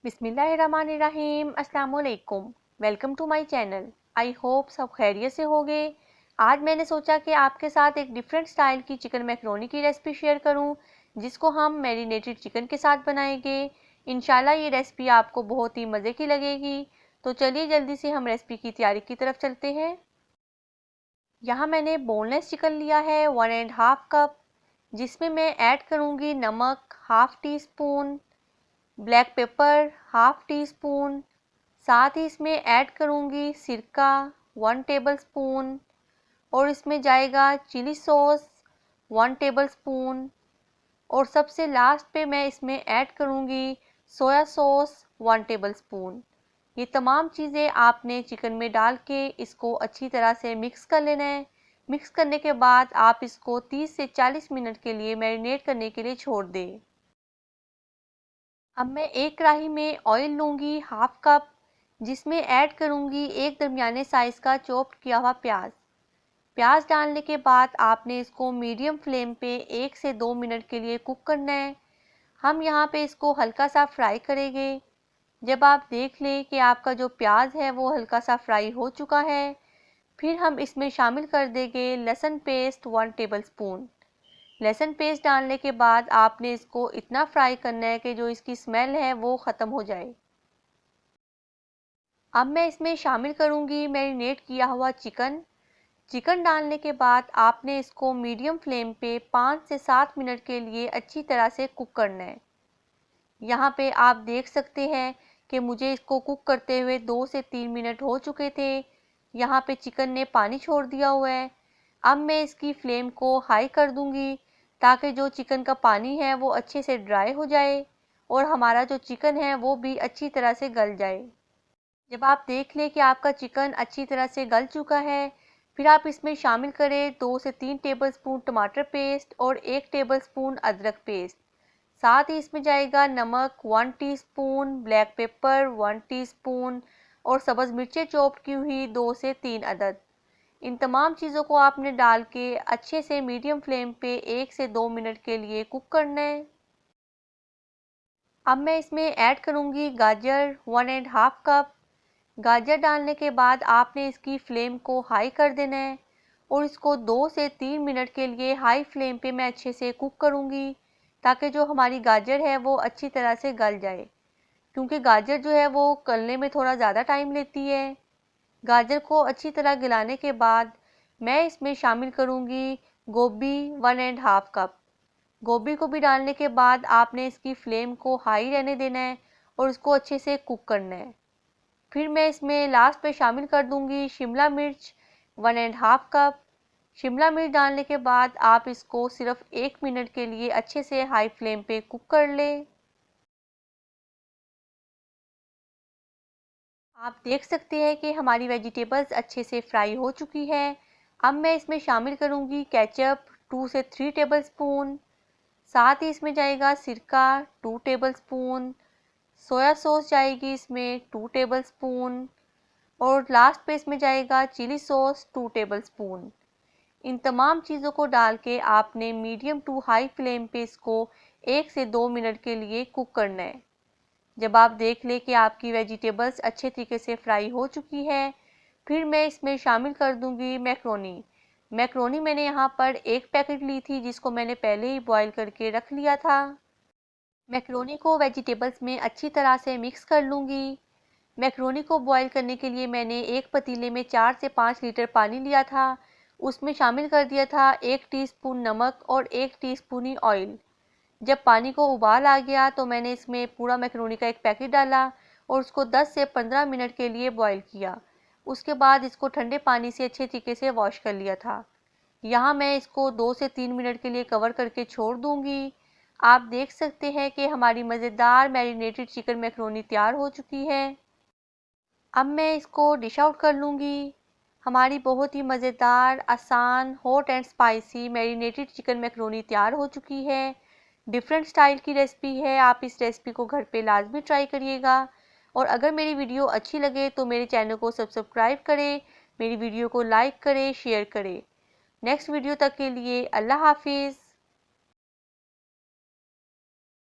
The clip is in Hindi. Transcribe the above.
बिस्मिल्लाहिर्रहमानिर्रहीम अस्सलाम वालेकुम। Welcome to my channel. I hope सब खैरियत से होंगे। आज मैंने सोचा कि आपके साथ एक डिफरेंट स्टाइल की चिकन मैकरोनी की रेसिपी शेयर करूं, जिसको हम मैरिनेटेड चिकन के साथ बनाएंगे। इंशाल्लाह ये रेसिपी आपको बहुत ही मज़े की लगेगी। तो चलिए जल्दी से हम रेसिपी की तैयारी की तरफ चलते हैं। यहाँ मैंने बोनलेस चिकन लिया है 1.5 कप, जिसमें मैं ऐड करूँगी नमक half tea spoon, black pepper half tea spoon, साथ ही इसमें ऐड करूँगी सिरका 1 टेबलस्पून, और इसमें जाएगा चिली सॉस 1 टेबलस्पून, और सबसे लास्ट पे मैं इसमें ऐड करूँगी सोया सॉस 1 टेबलस्पून। ये तमाम चीज़ें आपने चिकन में डाल के इसको अच्छी तरह से मिक्स कर लेना है। मिक्स करने के बाद आप इसको 30 से 40 मिनट के लिए मैरिनेट करने के लिए छोड़ दें। अब मैं एक कढ़ाई में ऑयल लूँगी हाफ कप, जिसमें ऐड करूँगी एक दरमियाने साइज़ का चॉप्ड किया हुआ प्याज। प्याज डालने के बाद आपने इसको मीडियम फ्लेम पे 1 से 2 मिनट के लिए कुक करना है। हम यहाँ पे इसको हल्का सा फ्राई करेंगे। जब आप देख लें कि आपका जो प्याज है वो हल्का सा फ्राई हो चुका है, फिर हम इसमें शामिल कर देंगे लहसुन पेस्ट 1 टेबलस्पून। लहसुन पेस्ट डालने के बाद आपने इसको इतना फ्राई करना है कि जो इसकी स्मेल है वो ख़त्म हो जाए। अब मैं इसमें शामिल करूंगी मैरिनेट किया हुआ चिकन। चिकन डालने के बाद आपने इसको मीडियम फ्लेम पे 5 से 7 मिनट के लिए अच्छी तरह से कुक करना है। यहाँ पे आप देख सकते हैं कि मुझे इसको कुक करते हुए 2 से 3 मिनट हो चुके थे। यहाँ पे चिकन ने पानी छोड़ दिया हुआ है। अब मैं इसकी फ्लेम को हाई कर दूंगी, ताकि जो चिकन का पानी है वो अच्छे से ड्राई हो जाए और हमारा जो चिकन है वो भी अच्छी तरह से गल जाए। जब आप देख लें कि आपका चिकन अच्छी तरह से गल चुका है, फिर आप इसमें शामिल करें 2 से 3 टेबलस्पून टमाटर पेस्ट और 1 टेबलस्पून अदरक पेस्ट। साथ ही इसमें जाएगा नमक 1 टीस्पून, ब्लैक पेपर 1 टीस्पून, और सब्ज़ मिर्चें चॉप की हुई 2 से 3 अदद। इन तमाम चीज़ों को आपने डाल के अच्छे से मीडियम फ्लेम पे 1 से 2 मिनट के लिए कुक करना है। अब मैं इसमें ऐड करूँगी गाजर 1.5 कप। गाजर डालने के बाद आपने इसकी फ्लेम को हाई कर देना है और इसको 2 से 3 मिनट के लिए हाई फ्लेम पे मैं अच्छे से कुक करूँगी, ताकि जो हमारी गाजर है वो अच्छी तरह से गल जाए, क्योंकि गाजर जो है वो गलने में थोड़ा ज़्यादा टाइम लेती है। गाजर को अच्छी तरह गलाने के बाद मैं इसमें शामिल करूँगी गोभी 1.5 कप। गोभी को भी डालने के बाद आपने इसकी फ्लेम को हाई रहने देना है और इसको अच्छे से कुक करना है। फिर मैं इसमें लास्ट पे शामिल कर दूंगी शिमला मिर्च 1.5 कप। शिमला मिर्च डालने के बाद आप इसको सिर्फ 1 मिनट के लिए अच्छे से हाई फ्लेम पे कुक कर लें। आप देख सकते हैं कि हमारी वेजिटेबल्स अच्छे से फ्राई हो चुकी है। अब मैं इसमें शामिल करूंगी केचप 2 से 3 टेबलस्पून। साथ ही इसमें जाएगा सिरका 2 टेबलस्पून, सोया सॉस जाएगी इसमें 2 टेबलस्पून, और लास्ट पे इसमें जाएगा चिली सॉस 2 टेबलस्पून। इन तमाम चीज़ों को डाल के आपने मीडियम टू हाई फ्लेम पे इसको 1 से 2 मिनट के लिए कुक करना है। जब आप देख लें कि आपकी वेजिटेबल्स अच्छे तरीके से फ्राई हो चुकी है, फिर मैं इसमें शामिल कर दूंगी मैक्रोनी। मैक्रोनी मैंने यहाँ पर 1 पैकेट ली थी, जिसको मैंने पहले ही बॉईल करके रख लिया था। मैक्रोनी को वेजिटेबल्स में अच्छी तरह से मिक्स कर लूँगी। मैक्रोनी को बॉईल करने के लिए मैंने एक पतीले में 4 से 5 लीटर पानी लिया था। उसमें शामिल कर दिया था 1 टीस्पून नमक और 1 टीस्पून ही ऑयल। जब पानी को उबाल आ गया तो मैंने इसमें पूरा मैक्रोनी का एक पैकेट डाला और उसको 10 से 15 मिनट के लिए बॉईल किया। उसके बाद इसको ठंडे पानी से अच्छे तरीके से वॉश कर लिया था। यहाँ मैं इसको 2 से 3 मिनट के लिए कवर करके छोड़ दूँगी। आप देख सकते हैं कि हमारी मज़ेदार मैरिनेटेड चिकन मैक्रोनी तैयार हो चुकी है। अब मैं इसको डिश आउट कर लूँगी। हमारी बहुत ही मज़ेदार, आसान, hot and spicy marinated chicken macaroni तैयार हो चुकी है। डिफरेंट स्टाइल की रेसिपी है। आप इस रेसिपी को घर पे लाजमी ट्राई करिएगा, और अगर मेरी वीडियो अच्छी लगे तो मेरे चैनल को सब्सक्राइब करें, मेरी वीडियो को लाइक करें, शेयर करें। नेक्स्ट वीडियो तक के लिए अल्लाह हाफिज़।